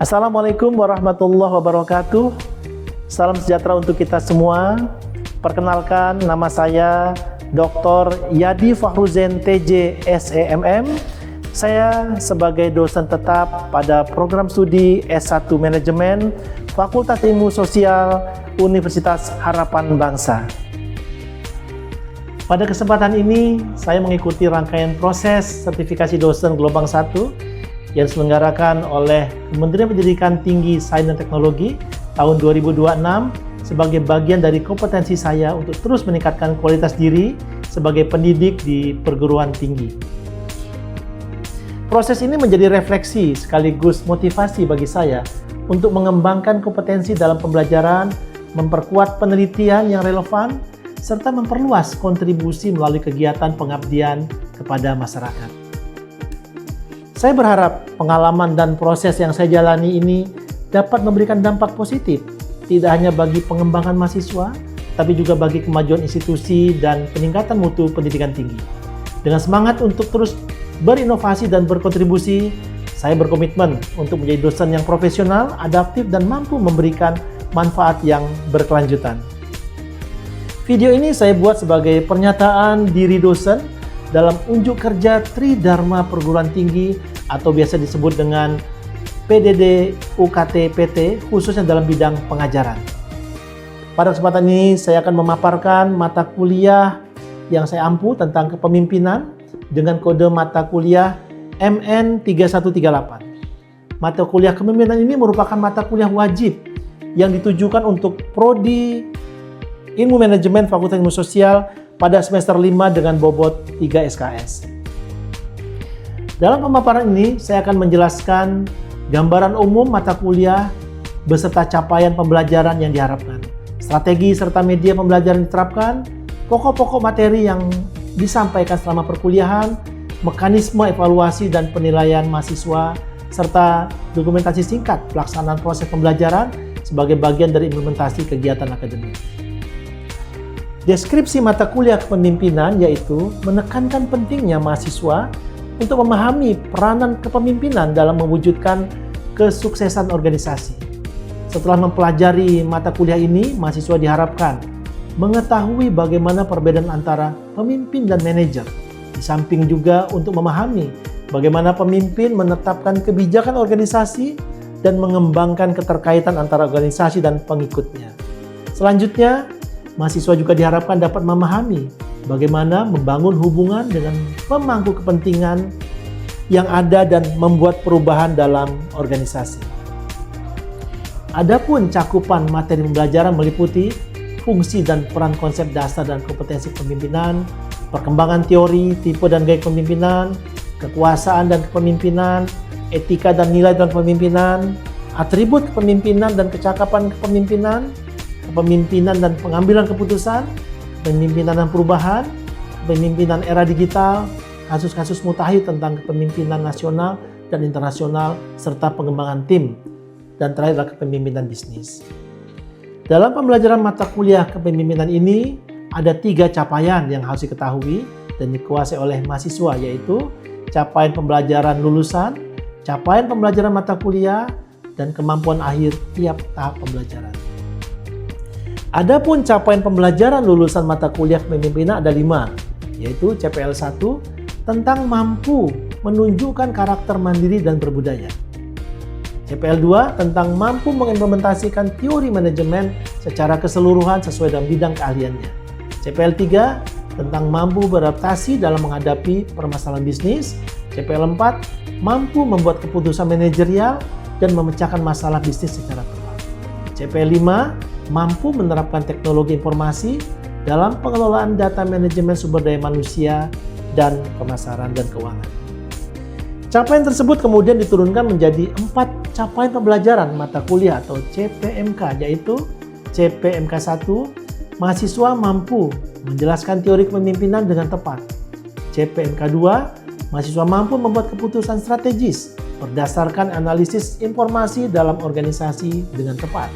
Assalamualaikum warahmatullahi wabarakatuh. Salam sejahtera untuk kita semua. Perkenalkan, nama saya Dr. Yadi Fakhruzen TJ SEMM. Saya sebagai dosen tetap pada program studi S1 Manajemen Fakultas Ilmu Sosial Universitas Harapan Bangsa. Pada kesempatan ini, saya mengikuti rangkaian proses sertifikasi dosen gelombang 1 yang diselenggarakan oleh Kementerian Pendidikan Tinggi, Sains dan Teknologi tahun 2026 sebagai bagian dari kompetensi saya untuk terus meningkatkan kualitas diri sebagai pendidik di perguruan tinggi. Proses ini menjadi refleksi sekaligus motivasi bagi saya untuk mengembangkan kompetensi dalam pembelajaran, memperkuat penelitian yang relevan, serta memperluas kontribusi melalui kegiatan pengabdian kepada masyarakat. Saya berharap pengalaman dan proses yang saya jalani ini dapat memberikan dampak positif, tidak hanya bagi pengembangan mahasiswa, tapi juga bagi kemajuan institusi dan peningkatan mutu pendidikan tinggi. Dengan semangat untuk terus berinovasi dan berkontribusi, saya berkomitmen untuk menjadi dosen yang profesional, adaptif, dan mampu memberikan manfaat yang berkelanjutan. Video ini saya buat sebagai pernyataan diri dosen dalam unjuk kerja Tridharma Perguruan Tinggi atau biasa disebut dengan PDD UKT PT, khususnya dalam bidang pengajaran. Pada kesempatan ini saya akan memaparkan mata kuliah yang saya ampu tentang kepemimpinan dengan kode mata kuliah MN 3138. Mata kuliah kepemimpinan ini merupakan mata kuliah wajib yang ditujukan untuk Prodi Ilmu Manajemen Fakultas Ilmu Sosial pada semester 5 dengan bobot 3 SKS. Dalam pemaparan ini, saya akan menjelaskan gambaran umum mata kuliah beserta capaian pembelajaran yang diharapkan, strategi serta media pembelajaran diterapkan, pokok-pokok materi yang disampaikan selama perkuliahan, mekanisme evaluasi dan penilaian mahasiswa, serta dokumentasi singkat pelaksanaan proses pembelajaran sebagai bagian dari implementasi kegiatan akademik. Deskripsi mata kuliah kepemimpinan yaitu menekankan pentingnya mahasiswa untuk memahami peranan kepemimpinan dalam mewujudkan kesuksesan organisasi. Setelah mempelajari mata kuliah ini, mahasiswa diharapkan mengetahui bagaimana perbedaan antara pemimpin dan manajer, di samping juga untuk memahami bagaimana pemimpin menetapkan kebijakan organisasi dan mengembangkan keterkaitan antara organisasi dan pengikutnya. Selanjutnya, mahasiswa juga diharapkan dapat memahami bagaimana membangun hubungan dengan pemangku kepentingan yang ada dan membuat perubahan dalam organisasi. Adapun cakupan materi pembelajaran meliputi fungsi dan peran konsep dasar dan kompetensi kepemimpinan, perkembangan teori, tipe dan gaya kepemimpinan, kekuasaan dan kepemimpinan, etika dan nilai dalam kepemimpinan, atribut kepemimpinan dan kecakapan kepemimpinan, kepemimpinan dan pengambilan keputusan, kepemimpinan dan perubahan, kepemimpinan era digital, kasus-kasus mutakhir tentang kepemimpinan nasional dan internasional, serta pengembangan tim, dan terakhir adalah kepemimpinan bisnis. Dalam pembelajaran mata kuliah kepemimpinan ini, ada 3 capaian yang harus diketahui dan dikuasai oleh mahasiswa, yaitu capaian pembelajaran lulusan, capaian pembelajaran mata kuliah, dan kemampuan akhir tiap tahap pembelajaran. Adapun capaian pembelajaran lulusan mata kuliah kepemimpinan ada 5, yaitu CPL 1 tentang mampu menunjukkan karakter mandiri dan berbudaya. CPL 2 tentang mampu mengimplementasikan teori manajemen secara keseluruhan sesuai dengan bidang keahliannya. CPL 3 tentang mampu beradaptasi dalam menghadapi permasalahan bisnis. CPL 4 mampu membuat keputusan manajerial dan memecahkan masalah bisnis secara tepat. CPL 5 mampu menerapkan teknologi informasi dalam pengelolaan data manajemen sumber daya manusia dan pemasaran dan keuangan. Capaian tersebut kemudian diturunkan menjadi 4 capaian pembelajaran mata kuliah atau CPMK, yaitu CPMK 1, mahasiswa mampu menjelaskan teori kepemimpinan dengan tepat. CPMK 2, mahasiswa mampu membuat keputusan strategis berdasarkan analisis informasi dalam organisasi dengan tepat.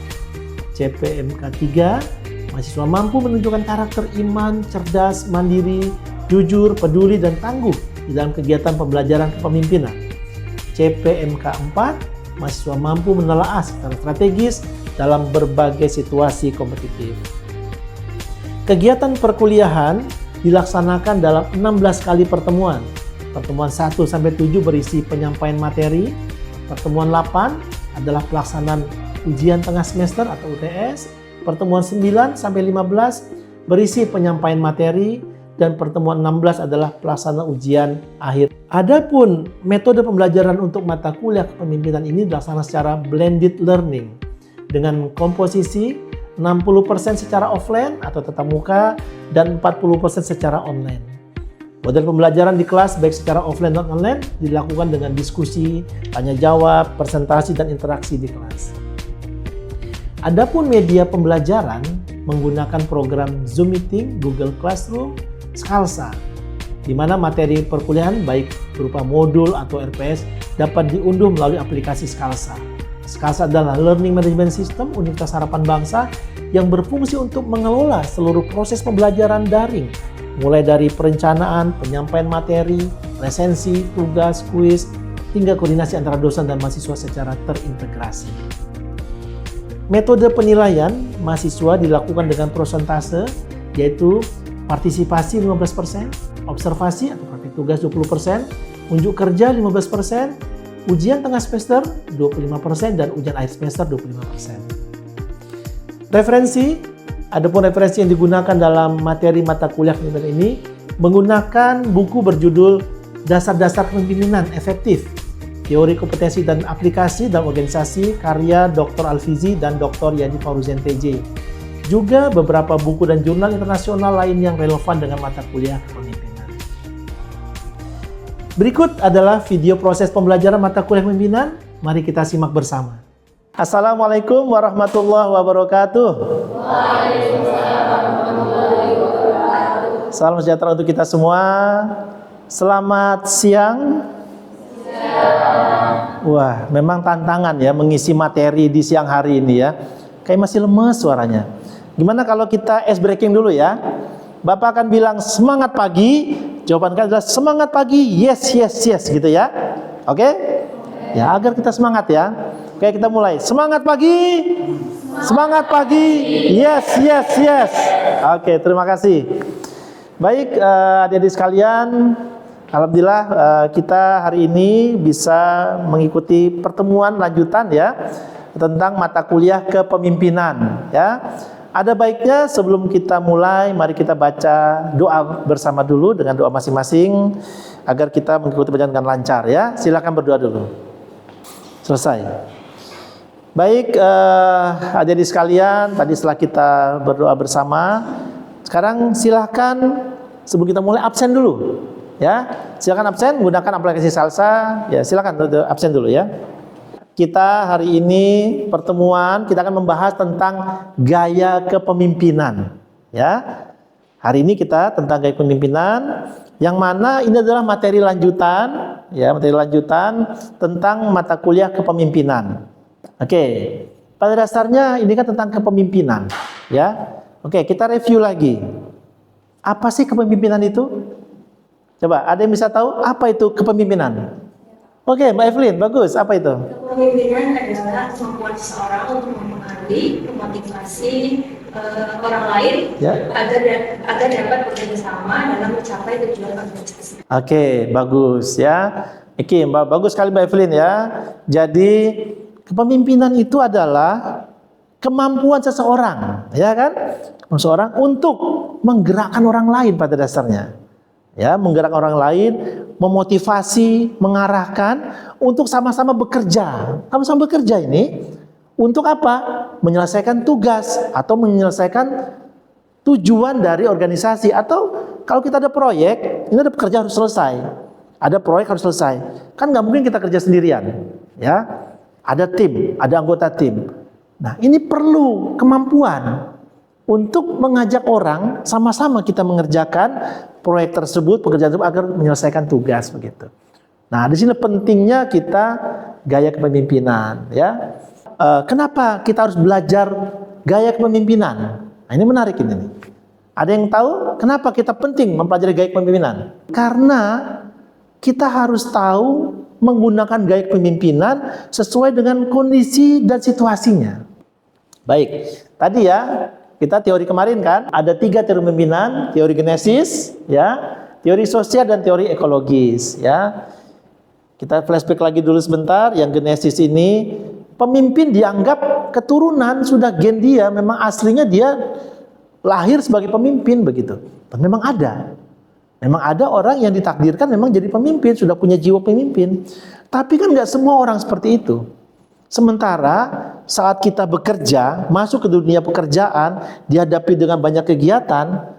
CPMK 3, mahasiswa mampu menunjukkan karakter iman, cerdas, mandiri, jujur, peduli, dan tangguh di dalam kegiatan pembelajaran kepemimpinan. CPMK 4, mahasiswa mampu menelaah secara strategis dalam berbagai situasi kompetitif. Kegiatan perkuliahan dilaksanakan dalam 16 kali pertemuan. Pertemuan 1-7 berisi penyampaian materi. Pertemuan 8 adalah pelaksanaan ujian tengah semester atau UTS. Pertemuan 9-15 berisi penyampaian materi. Dan pertemuan 16 adalah pelaksanaan ujian akhir. Adapun metode pembelajaran untuk mata kuliah kepemimpinan ini dilaksanakan secara blended learning dengan komposisi 60% secara offline atau tatap muka dan 40% secara online. Model pembelajaran di kelas baik secara offline dan online dilakukan dengan diskusi, tanya jawab, presentasi dan interaksi di kelas. Adapun media pembelajaran menggunakan program Zoom Meeting, Google Classroom, Scalza, di mana materi perkuliahan baik berupa modul atau RPS dapat diunduh melalui aplikasi Scalza. Scalza adalah learning management system Universitas Harapan Bangsa yang berfungsi untuk mengelola seluruh proses pembelajaran daring, mulai dari perencanaan, penyampaian materi, resensi, tugas, kuis, hingga koordinasi antara dosen dan mahasiswa secara terintegrasi. Metode penilaian mahasiswa dilakukan dengan prosentase, yaitu partisipasi 15%, observasi atau praktik tugas 20%, unjuk kerja 15%, ujian tengah semester 25% dan ujian akhir semester 25%. Referensi, adapun referensi yang digunakan dalam materi mata kuliah kepemimpinan ini menggunakan buku berjudul Dasar-Dasar Kepemimpinan Efektif, Teori Kompetensi dan Aplikasi dalam Organisasi karya Dr. Alfizi dan Dr. Yadi Fauruzian TJ. Juga beberapa buku dan jurnal internasional lain yang relevan dengan mata kuliah kepemimpinan. Berikut adalah video proses pembelajaran mata kuliah kepemimpinan. Mari kita simak bersama. Assalamualaikum warahmatullahi wabarakatuh. Waalaikumsalam warahmatullahi wabarakatuh. Salam sejahtera untuk kita semua. Selamat siang. Wah, memang tantangan ya mengisi materi di siang hari ini ya. Kayak masih lemes suaranya. Gimana kalau kita ice breaking dulu ya? Bapak akan bilang semangat pagi, jawaban kalian adalah semangat pagi, yes, yes, yes gitu ya. Oke? Ya, agar kita semangat ya. Oke, kita mulai. Semangat pagi, semangat pagi, yes, yes, yes. Oke, terima kasih. Baik, adik-adik sekalian, alhamdulillah kita hari ini bisa mengikuti pertemuan lanjutan ya tentang mata kuliah kepemimpinan ya. Ada baiknya sebelum kita mulai, mari kita baca doa bersama dulu dengan doa masing-masing agar kita mengikuti perjalanan dengan lancar ya. Silakan berdoa dulu. Selesai. Baik, adik-adik sekalian, tadi setelah kita berdoa bersama, sekarang silakan sebelum kita mulai absen dulu ya. Silakan absen menggunakan aplikasi Scalza. Ya, silakan absen dulu ya. Kita hari ini pertemuan kita akan membahas tentang gaya kepemimpinan ya. Hari ini kita tentang gaya kepemimpinan yang mana ini adalah materi lanjutan ya, materi lanjutan tentang mata kuliah kepemimpinan. Oke. Pada dasarnya ini kan tentang kepemimpinan ya. Oke, kita review lagi. Apa sih kepemimpinan itu? Coba ada yang bisa tahu apa itu kepemimpinan? Oke, Mbak Evelyn, bagus. Apa itu? Kepemimpinan adalah kemampuan seseorang untuk mempengaruhi, memotivasi orang lain ya, agar dapat bekerja sama dalam mencapai tujuan organisasi. Oke, bagus ya. Oke, bagus sekali Mbak Evelyn ya. Jadi kepemimpinan itu adalah kemampuan seseorang, ya kan? Seseorang untuk menggerakkan orang lain pada dasarnya. Ya, menggerakkan orang lain, memotivasi, mengarahkan untuk sama-sama bekerja. Sama-sama bekerja ini untuk apa? Menyelesaikan tugas atau menyelesaikan tujuan dari organisasi. Atau kalau kita ada proyek, ini ada pekerjaan harus selesai. Ada proyek harus selesai. Kan nggak mungkin kita kerja sendirian. Ya, ada tim, ada anggota tim. Nah, ini perlu kemampuan untuk mengajak orang sama-sama kita mengerjakan proyek tersebut, pekerjaan tersebut agar menyelesaikan tugas begitu. Nah, di sini pentingnya kita gaya kepemimpinan, ya. Kenapa kita harus belajar gaya kepemimpinan? Nah, ini menarik ini nih. Ada yang tahu kenapa kita penting mempelajari gaya kepemimpinan? Karena kita harus tahu menggunakan gaya kepemimpinan sesuai dengan kondisi dan situasinya. Baik, tadi ya kita teori kemarin kan ada 3 teori pemimpinan, teori genesis, ya, teori sosial dan teori ekologis, ya. Kita flashback lagi dulu sebentar. Yang genesis ini pemimpin dianggap keturunan, sudah gen dia, memang aslinya dia lahir sebagai pemimpin begitu. Dan memang ada orang yang ditakdirkan memang jadi pemimpin, sudah punya jiwa pemimpin. Tapi kan nggak semua orang seperti itu. Sementara saat kita bekerja, masuk ke dunia pekerjaan, dihadapi dengan banyak kegiatan,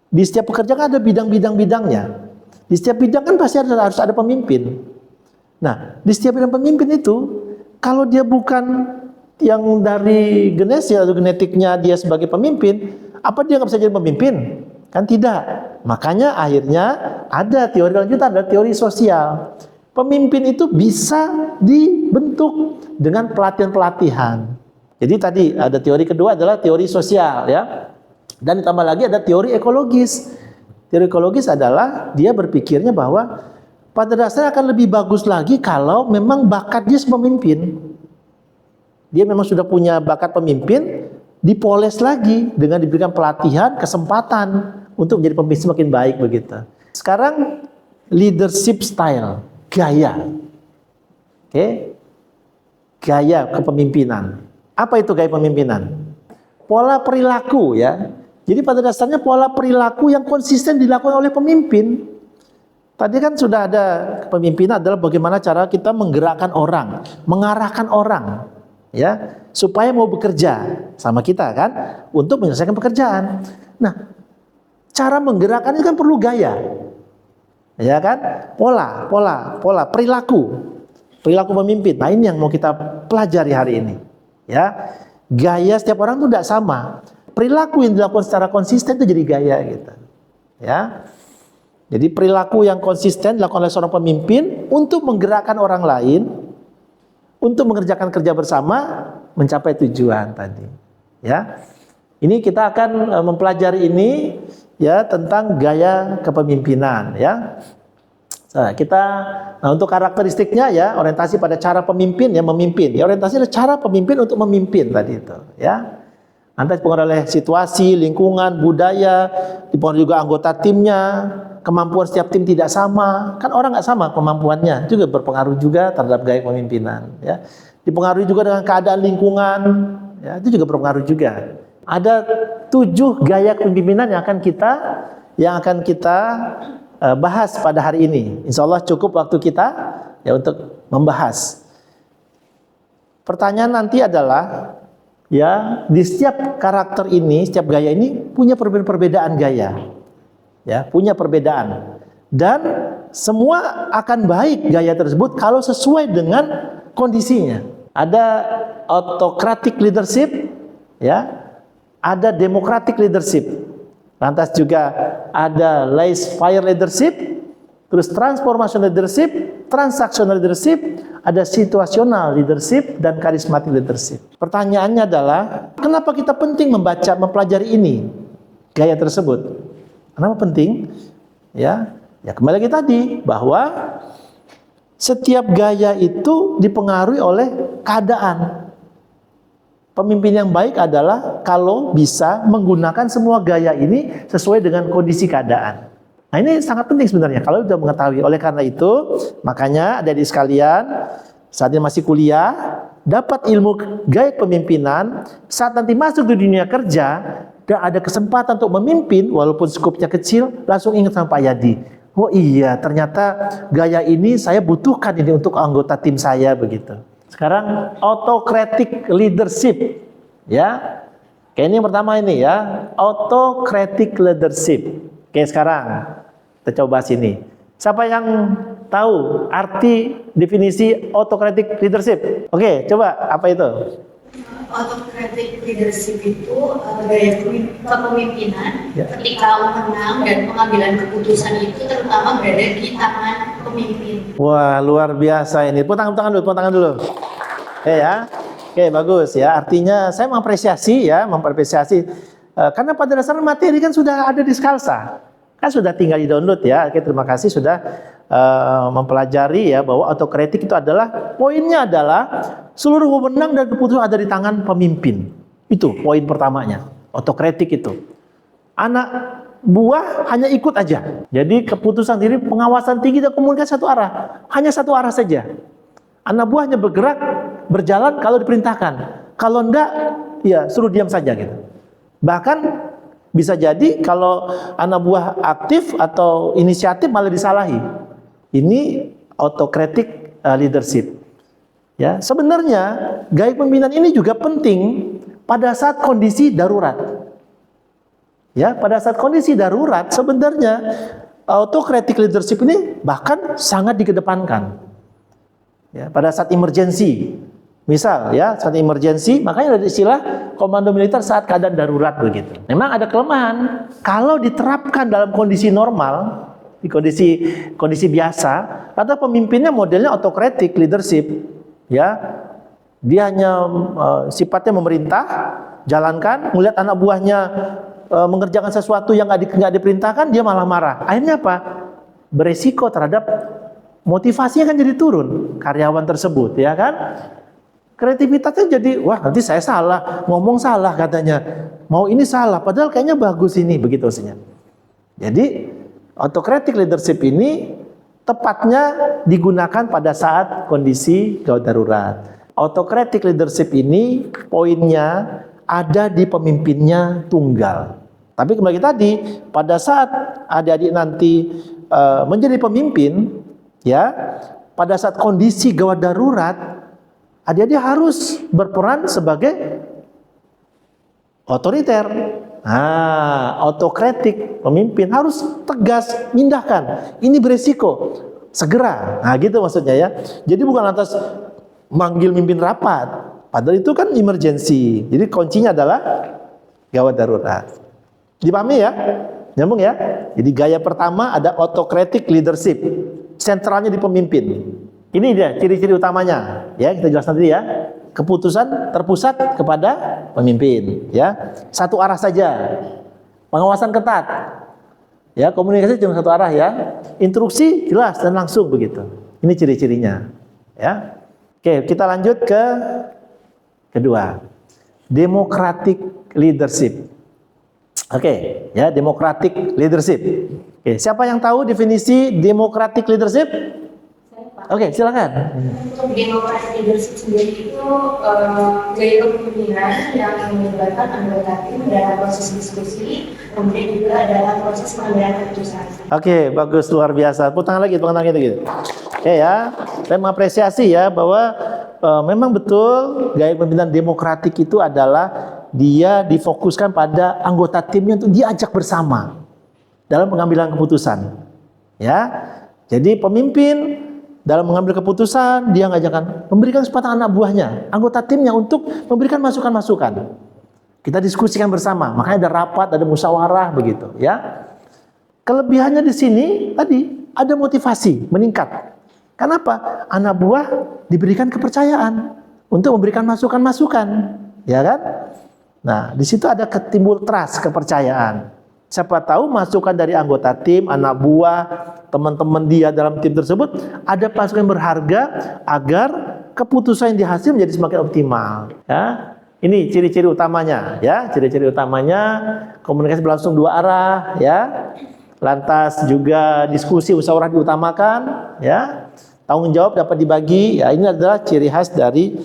di setiap pekerjaan ada bidang-bidangnya. Di setiap bidang kan pasti harus ada pemimpin. Nah, di setiap bidang pemimpin itu, kalau dia bukan yang dari genesis atau genetiknya dia sebagai pemimpin, apa dia nggak bisa jadi pemimpin? Kan tidak. Makanya akhirnya ada teori lanjutan, ada teori sosial. Pemimpin itu bisa dibentuk dengan pelatihan-pelatihan. Jadi tadi ada teori kedua adalah teori sosial, ya. Dan ditambah lagi ada teori ekologis. Teori ekologis adalah dia berpikirnya bahwa pada dasarnya akan lebih bagus lagi kalau memang bakat dia sebagai pemimpin. Dia memang sudah punya bakat pemimpin, dipoles lagi dengan diberikan pelatihan, kesempatan untuk menjadi pemimpin semakin baik begitu. Sekarang leadership style, gaya. Oke. Gaya kepemimpinan. Apa itu gaya kepemimpinan? Pola perilaku, ya. Jadi pada dasarnya pola perilaku yang konsisten dilakukan oleh pemimpin. Tadi kan sudah ada kepemimpinan adalah bagaimana cara kita menggerakkan orang, mengarahkan orang, ya, supaya mau bekerja sama kita kan untuk menyelesaikan pekerjaan. Nah, cara menggerakkan itu kan perlu gaya. Ya kan? Pola perilaku pemimpin. Nah, ini yang mau kita pelajari hari ini. Ya. Gaya setiap orang itu tidak sama. Perilaku yang dilakukan secara konsisten itu jadi gaya gitu. Ya. Jadi perilaku yang konsisten dilakukan oleh seorang pemimpin untuk menggerakkan orang lain, untuk mengerjakan kerja bersama, mencapai tujuan tadi. Ya, ini kita akan mempelajari ini ya tentang gaya kepemimpinan. Ya, nah, untuk karakteristiknya ya orientasi pada cara pemimpin ya memimpin. Ya orientasi adalah cara pemimpin untuk memimpin tadi itu. Ya. Nanti dipengaruhi oleh situasi, lingkungan, budaya, dipengaruhi juga anggota timnya, kemampuan setiap tim tidak sama, kan orang nggak sama kemampuannya, itu juga berpengaruh juga terhadap gaya kepemimpinan. Ya, dipengaruhi juga dengan keadaan lingkungan, ya itu juga berpengaruh juga. Ada 7 gaya kepemimpinan yang akan kita bahas pada hari ini. Insya Allah cukup waktu kita ya untuk membahas. Pertanyaan nanti adalah ya, di setiap karakter ini, setiap gaya ini punya perbedaan gaya. Ya, punya perbedaan. Dan semua akan baik gaya tersebut kalau sesuai dengan kondisinya. Ada autocratic leadership, ya. Ada democratic leadership. Lantas juga ada laissez-faire leadership, terus transformational leadership, transactional leadership, ada situational leadership dan charismatic leadership. Pertanyaannya adalah, kenapa kita penting mempelajari ini, gaya tersebut? Kenapa penting? Ya kembali lagi tadi bahwa setiap gaya itu dipengaruhi oleh keadaan. Pemimpin yang baik adalah kalau bisa menggunakan semua gaya ini sesuai dengan kondisi keadaan. Nah, ini sangat penting sebenarnya kalau sudah mengetahui. Oleh karena itu, makanya adik-adik sekalian, saat ini masih kuliah, dapat ilmu gaya kepemimpinan, saat nanti masuk di dunia kerja dan ada kesempatan untuk memimpin, walaupun skupnya kecil, langsung ingat sama Pak Yadi. Oh iya, ternyata gaya ini saya butuhkan ini untuk anggota tim saya begitu. Sekarang autocratic leadership, ya. Kayak ini yang pertama ini ya, autocratic leadership. Oke, sekarang kita coba sini. Siapa yang tahu arti definisi autocratic leadership? Oke, coba apa itu? Autocratic leadership itu gaya kepemimpinan ketika wewenang dan pengambilan keputusan itu terutama berada di tangan pemimpin. Wah, luar biasa ini. Tepuk tangan dulu. Ya. Oke, bagus ya. Artinya saya mengapresiasi karena pada dasarnya materi kan sudah ada di Skalsa. Kan sudah tinggal di-download ya. Oke, terima kasih sudah mempelajari ya bahwa autokritik itu adalah, poinnya adalah seluruh wewenang dan keputusan ada di tangan pemimpin. Itu poin pertamanya. Autokritik itu. Anak buah hanya ikut aja. Jadi keputusan diri, pengawasan tinggi dan komunikasi satu arah. Hanya satu arah saja. Anak buah hanya bergerak, berjalan kalau diperintahkan. Kalau enggak, ya suruh diam saja gitu. Bahkan bisa jadi kalau anak buah aktif atau inisiatif malah disalahi. Ini autocratic leadership. Ya, sebenarnya gaya pemimpinan ini juga penting pada saat kondisi darurat. Ya, pada saat kondisi darurat sebenarnya autocratic leadership ini bahkan sangat dikedepankan. Ya, pada saat emergency. Misal ya, saat emergency, makanya ada istilah komando militer saat keadaan darurat begitu. Memang ada kelemahan. Kalau diterapkan dalam kondisi normal, di kondisi biasa, atau pemimpinnya modelnya autocratic leadership, ya. Dia hanya sifatnya memerintah, jalankan, melihat anak buahnya mengerjakan sesuatu yang nggak diperintahkan, dia malah marah. Akhirnya apa? Beresiko terhadap motivasinya kan jadi turun karyawan tersebut, ya kan? Kreativitasnya jadi, wah nanti saya salah, ngomong salah katanya, mau ini salah, padahal kayaknya bagus ini, begitu maksudnya. Jadi autocratic leadership ini tepatnya digunakan pada saat kondisi gawat darurat. Autocratic leadership ini poinnya ada di pemimpinnya tunggal. Tapi kembali tadi, pada saat adik-adik nanti menjadi pemimpin, ya, pada saat kondisi gawat darurat, adik-adik harus berperan sebagai otoriter. Autokratik, pemimpin harus tegas, mindahkan. Ini beresiko, segera. Nah, gitu maksudnya ya. Jadi bukan lantas manggil mimpin rapat. Padahal itu kan emergency. Jadi kuncinya adalah gawat darurat. Dipahami ya? Nyambung ya? Jadi gaya pertama ada autocratic leadership. Sentralnya di pemimpin. Ini dia ciri-ciri utamanya. Ya, kita jelaskan tadi ya. Keputusan terpusat kepada pemimpin, ya. Satu arah saja. Pengawasan ketat. Ya, komunikasi cuma satu arah ya. Instruksi jelas dan langsung begitu. Ini ciri-cirinya, ya. Oke, kita lanjut ke kedua. Democratic leadership. Oke, ya, democratic leadership. Oke, siapa yang tahu definisi democratic leadership? Oke, silakan. Untuk democratic leadership sendiri itu gaya kepemimpinan yang melibatkan anggota tim dalam proses diskusi, kemudian juga dalam proses pengambilan keputusan. Oke, bagus, luar biasa. Tepuk tangan lagi, tepuk tangan gitu. Oke ya, saya mengapresiasi ya bahwa memang betul gaya kepemimpinan demokratik itu adalah dia difokuskan pada anggota timnya untuk diajak bersama dalam pengambilan keputusan. Ya, jadi pemimpin dalam mengambil keputusan, dia ngajakkan, memberikan kesempatan anak buahnya, anggota timnya untuk memberikan masukan-masukan. Kita diskusikan bersama, makanya ada rapat, ada musyawarah begitu, ya. Kelebihannya di sini tadi ada motivasi meningkat. Kenapa? Anak buah diberikan kepercayaan untuk memberikan masukan-masukan, ya kan? Nah, di situ ada timbul trust, kepercayaan. Siapa tahu masukan dari anggota tim, anak buah, teman-teman dia dalam tim tersebut ada masukan yang berharga agar keputusan yang dihasil menjadi semakin optimal. Ya, ini ciri-ciri utamanya. Ya, ciri-ciri utamanya komunikasi berlangsung dua arah. Ya, lantas juga diskusi musyawarah diutamakan. Ya, tanggung jawab dapat dibagi. Ya, ini adalah ciri khas dari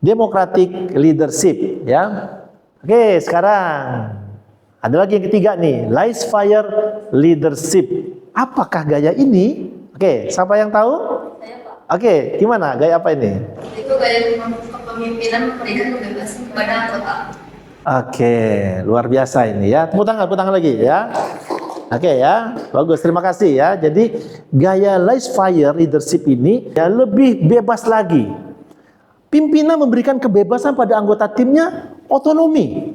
democratic leadership. Ya, oke sekarang. Ada lagi yang ketiga nih, live fire leadership. Apakah gaya ini? Oke, siapa yang tahu? Saya, Pak. Oke, gimana? Gaya apa ini? Itu gaya kepemimpinan memberikan kebebasan kepada anggota. Oke, luar biasa ini ya. Tepuk tangan lagi ya. Oke ya, bagus. Terima kasih ya. Jadi gaya live fire leadership ini ya lebih bebas lagi. Pimpinan memberikan kebebasan pada anggota timnya, otonomi.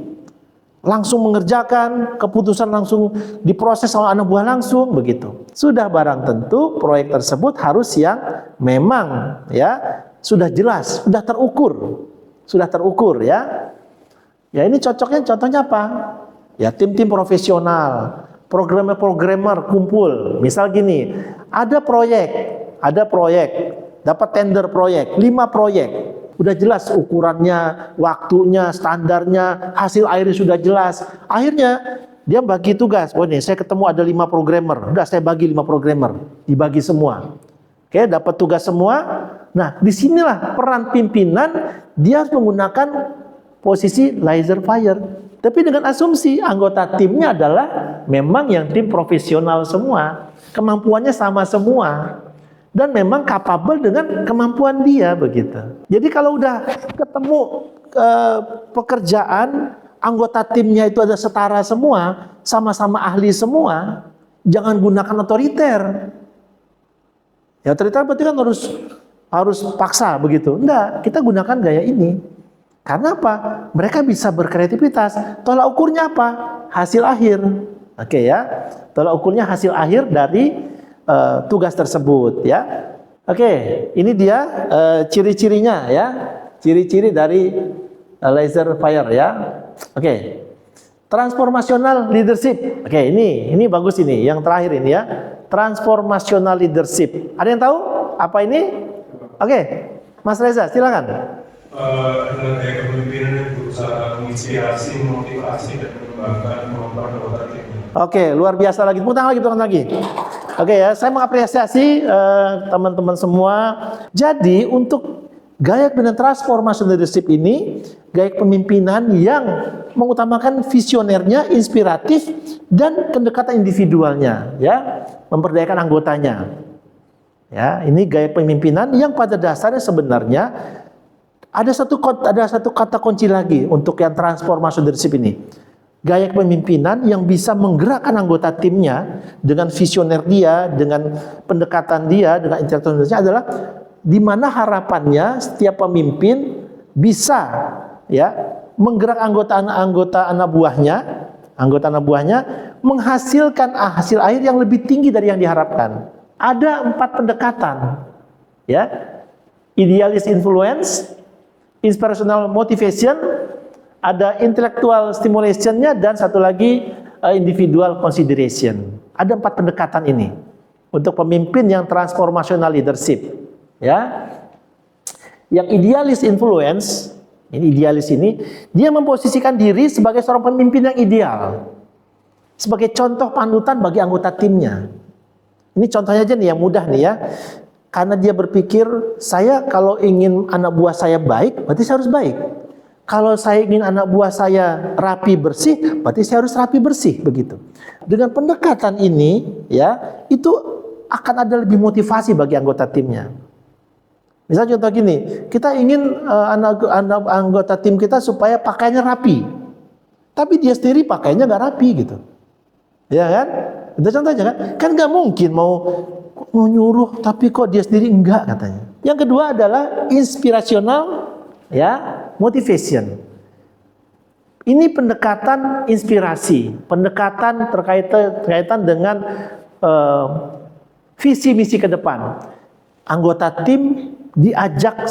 Langsung mengerjakan, keputusan langsung diproses oleh anak buah langsung begitu. Sudah barang tentu proyek tersebut harus yang memang ya sudah jelas, sudah terukur ya. Ya ini contohnya apa? Ya tim-tim profesional, programmer kumpul. Misal gini, ada proyek, dapat tender proyek, 5 proyek. Udah jelas ukurannya, waktunya, standarnya, hasil akhirnya sudah jelas. Akhirnya dia bagi tugas. Oh nih, saya ketemu ada 5 programmer. Udah saya bagi 5 programmer, dibagi semua. Oke, dapat tugas semua. Nah, disinilah peran pimpinan, dia harus menggunakan posisi laser fire. Tapi dengan asumsi anggota timnya adalah memang yang tim profesional semua, kemampuannya sama semua, dan memang capable dengan kemampuan dia begitu. Jadi kalau udah ketemu pekerjaan, anggota timnya itu ada setara semua, sama-sama ahli semua, jangan gunakan otoriter. Ya otoriter berarti kan harus paksa begitu. Enggak, kita gunakan gaya ini. Karena apa? Mereka bisa berkreativitas. Tolak ukurnya apa? Hasil akhir. Oke ya. Tolak ukurnya hasil akhir dari tugas tersebut ya. Oke, ini dia ciri-cirinya ya. Ciri-ciri dari laser fire ya. Oke. Transformational leadership. Oke, ini bagus ini, yang terakhir ini ya. Transformational leadership. Ada yang tahu apa ini? Oke, Mas Reza, silakan. Adalah gaya kepemimpinan yang berusaha menginspirasi, memotivasi, dan mengembangkan kemampuan anggota tim. Oke, luar biasa lagi. Tepuk tangan lagi. Oke ya, saya mengapresiasi teman-teman semua. Jadi untuk gaya kepemimpinan transformational leadership ini, gaya kepemimpinan yang mengutamakan visionernya, inspiratif, dan pendekatan individualnya, ya, memperdayakan anggotanya. Ya, ini gaya pemimpinan yang pada dasarnya sebenarnya ada satu kata kunci lagi untuk yang transformational leadership ini. Gaya kepemimpinan yang bisa menggerakkan anggota timnya dengan visioner dia, dengan pendekatan dia, dengan intelektualitasnya adalah di mana harapannya setiap pemimpin bisa ya menggerak anggota anak buahnya menghasilkan hasil akhir yang lebih tinggi dari yang diharapkan. Ada 4 pendekatan ya. Idealist influence, inspirational motivation, ada intellectual stimulation-nya, dan satu lagi individual consideration. Ada 4 pendekatan ini untuk pemimpin yang transformational leadership. Ya, yang idealist influence, ini idealis ini, dia memposisikan diri sebagai seorang pemimpin yang ideal, sebagai contoh panutan bagi anggota timnya. Ini contohnya aja nih yang mudah nih ya. Karena dia berpikir, saya kalau ingin anak buah saya baik, berarti saya harus baik. Kalau saya ingin anak buah saya rapi bersih, berarti saya harus rapi bersih, begitu. Dengan pendekatan ini, ya, itu akan ada lebih motivasi bagi anggota timnya. Misalnya contoh gini, kita ingin anggota tim kita supaya pakaiannya rapi, tapi dia sendiri pakaiannya nggak rapi, gitu. Ya kan? Itu contohnya kan? Kan nggak mungkin mau nyuruh, tapi kok dia sendiri enggak, katanya. Yang kedua adalah inspirational, ya, motivation. Ini pendekatan inspirasi, pendekatan terkaitan dengan visi misi ke depan. Anggota tim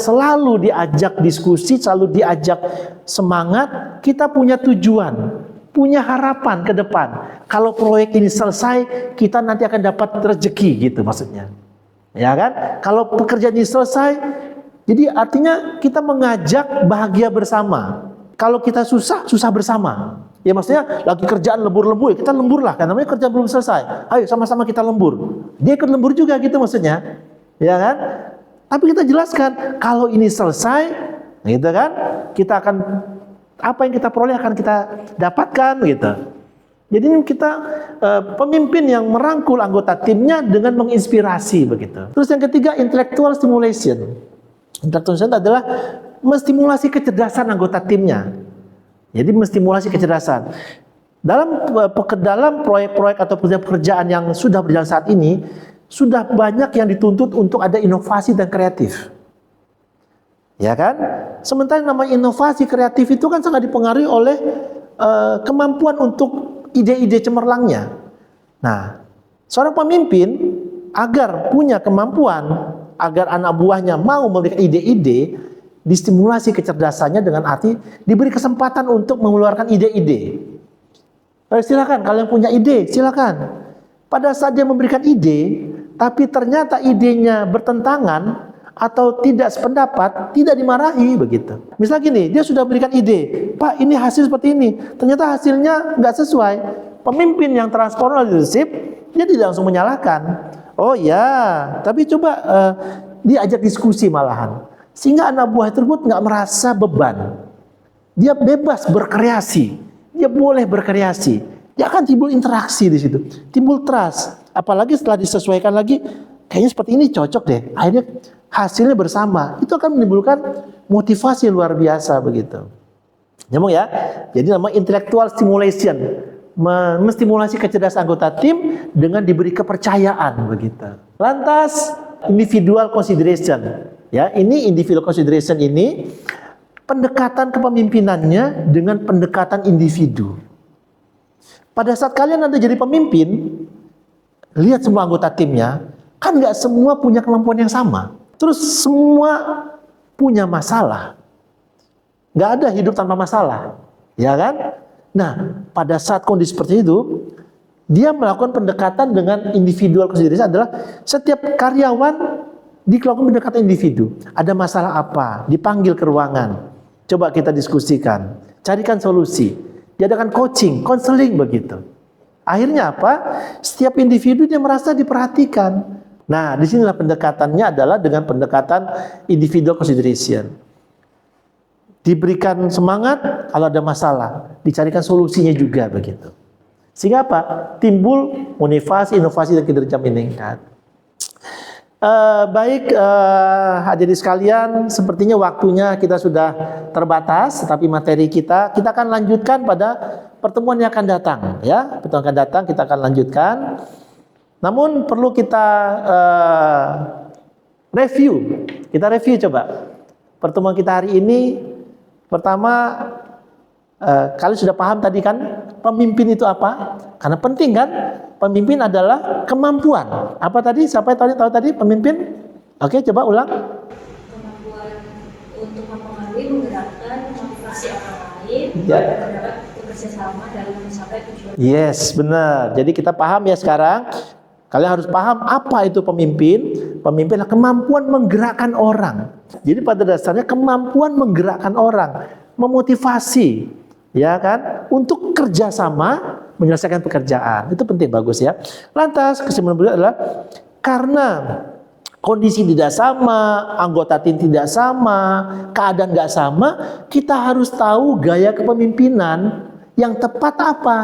selalu diajak diskusi, selalu diajak semangat. Kita punya tujuan, punya harapan ke depan. Kalau proyek ini selesai, kita nanti akan dapat rezeki, gitu maksudnya. Ya kan? Kalau pekerjaan ini selesai, jadi artinya kita mengajak bahagia bersama. Kalau kita susah bersama. Ya maksudnya lagi kerjaan lembur-lembur, kita lembur lah, kan namanya kerjaan belum selesai. Ayo sama-sama kita lembur. Dia ikut lembur juga, gitu maksudnya. Ya kan? Tapi kita jelaskan, kalau ini selesai, gitu kan? Kita akan, apa yang kita peroleh akan kita dapatkan, gitu. Jadi kita pemimpin yang merangkul anggota timnya dengan menginspirasi, begitu. Terus yang ketiga, intellectual stimulation. Intellectual adalah menstimulasi kecerdasan anggota timnya. Jadi menstimulasi kecerdasan. Dalam proyek-proyek atau pekerjaan yang sudah berjalan saat ini, sudah banyak yang dituntut untuk ada inovasi dan kreatif. Ya kan? Sementara namanya inovasi kreatif itu kan sangat dipengaruhi oleh kemampuan untuk ide-ide cemerlangnya. Nah, seorang pemimpin agar punya kemampuan, agar anak buahnya mau memberikan ide-ide, distimulasi kecerdasannya dengan arti diberi kesempatan untuk mengeluarkan ide-ide. Silakan, kalian punya ide, silakan. Pada saat dia memberikan ide, tapi ternyata idenya bertentangan atau tidak sependapat, tidak dimarahi begitu. Misal gini, dia sudah berikan ide, Pak ini hasil seperti ini, ternyata hasilnya nggak sesuai. Pemimpin yang transformational leadership, dia tidak langsung menyalahkan. Oh ya, tapi coba dia ajak diskusi malahan, sehingga anak buah tersebut nggak merasa beban. Dia bebas berkreasi, dia boleh berkreasi. Dia akan timbul interaksi di situ, timbul trust. Apalagi setelah disesuaikan lagi, kayaknya seperti ini cocok deh. Akhirnya hasilnya bersama, itu akan menimbulkan motivasi luar biasa begitu. Nyambung ya? Jadi namanya intellectual stimulation, menstimulasi kecerdasan anggota tim dengan diberi kepercayaan begitu. Lantas individual consideration, ya ini individual consideration ini pendekatan kepemimpinannya dengan pendekatan individu. Pada saat kalian nanti jadi pemimpin, lihat semua anggota timnya, kan nggak semua punya kemampuan yang sama. Terus semua punya masalah. Nggak ada hidup tanpa masalah. Ya kan? Nah, pada saat kondisi seperti itu, dia melakukan pendekatan dengan individual consideration adalah setiap karyawan dilakukan pendekatan individu. Ada masalah apa? Dipanggil ke ruangan. Coba kita diskusikan. Carikan solusi. Diadakan coaching, konseling begitu. Akhirnya apa? Setiap individu dia merasa diperhatikan. Nah, disinilah pendekatannya adalah dengan pendekatan individual consideration. Diberikan semangat kalau ada masalah, dicarikan solusinya juga begitu. Sehingga apa? Timbul motivasi, inovasi dan kinerja meningkat. Baik hadirin sekalian, sepertinya waktunya kita sudah terbatas, tetapi materi kita akan lanjutkan pada pertemuan yang akan datang, ya. Pertemuan akan datang kita akan lanjutkan. Namun perlu kita review. Kita review coba pertemuan kita hari ini. Pertama, kalian sudah paham tadi kan pemimpin itu apa? Karena penting kan, pemimpin adalah kemampuan. Apa tadi? Siapa yang tahu tadi pemimpin? Oke, coba ulang. Kemampuan untuk mempengaruhi, menggerakkan, memotivasi orang lain, Ya. dapat bekerja sama dalam mencapai tujuan. Yes, benar. Jadi kita paham ya sekarang. Kalian harus paham apa itu pemimpin. Pemimpin adalah kemampuan menggerakkan orang. Jadi pada dasarnya kemampuan menggerakkan orang, memotivasi, ya kan, untuk kerjasama menyelesaikan pekerjaan. Itu penting, bagus ya. Lantas kesimpulan berikutnya adalah karena kondisi tidak sama, anggota tim tidak sama, keadaan nggak sama, kita harus tahu gaya kepemimpinan yang tepat apa.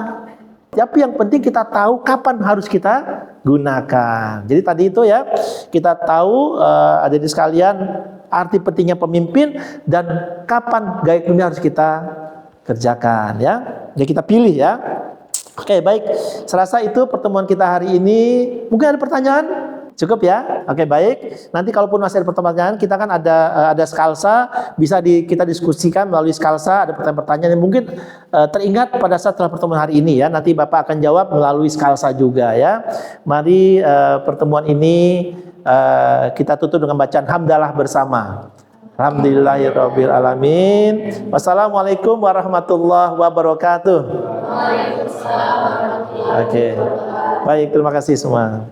Tapi yang penting kita tahu kapan harus kita gunakan. Jadi tadi itu ya, kita tahu adik-adik sekalian arti pentingnya pemimpin dan kapan gaya kepemimpinan harus kita kerjakan ya. Jadi kita pilih ya. Oke, baik. Serasa itu pertemuan kita hari ini. Mungkin ada pertanyaan? Cukup ya? Oke, baik. Nanti kalaupun masih ada pertanyaan, kita kan ada skalsa, bisa kita diskusikan melalui skalsa, ada pertanyaan-pertanyaan yang mungkin teringat pada saat setelah pertemuan hari ini ya. Nanti Bapak akan jawab melalui skalsa juga ya. Mari pertemuan ini kita tutup dengan bacaan hamdalah bersama. Alhamdulillahirabbil alamin. Wassalamualaikum warahmatullahi wabarakatuh. Waalaikumsalam warahmatullahi wabarakatuh. Oke. Baik, terima kasih semua.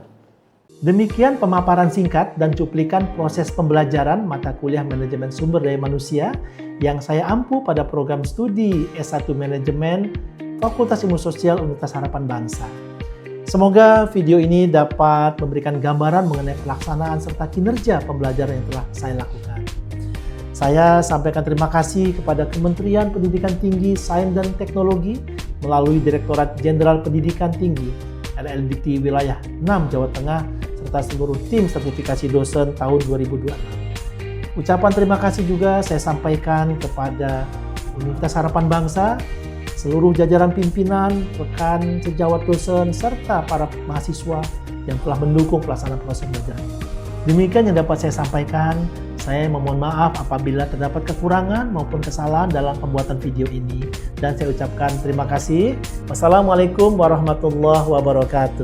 Demikian pemaparan singkat dan cuplikan proses pembelajaran mata kuliah Manajemen Sumber Daya Manusia yang saya ampu pada program studi S1 Manajemen Fakultas Ilmu Sosial Universitas Harapan Bangsa. Semoga video ini dapat memberikan gambaran mengenai pelaksanaan serta kinerja pembelajaran yang telah saya lakukan. Saya sampaikan terima kasih kepada Kementerian Pendidikan Tinggi, Sains dan Teknologi melalui Direktorat Jenderal Pendidikan Tinggi LLDikti Wilayah 6 Jawa Tengah serta seluruh tim sertifikasi dosen tahun 2026. Ucapan terima kasih juga saya sampaikan kepada Universitas Harapan Bangsa, seluruh jajaran pimpinan, rekan sejawat dosen, serta para mahasiswa yang telah mendukung pelaksanaan proses belajar. Demikian yang dapat saya sampaikan. Saya memohon maaf apabila terdapat kekurangan maupun kesalahan dalam pembuatan video ini. Dan saya ucapkan terima kasih. Wassalamualaikum warahmatullahi wabarakatuh.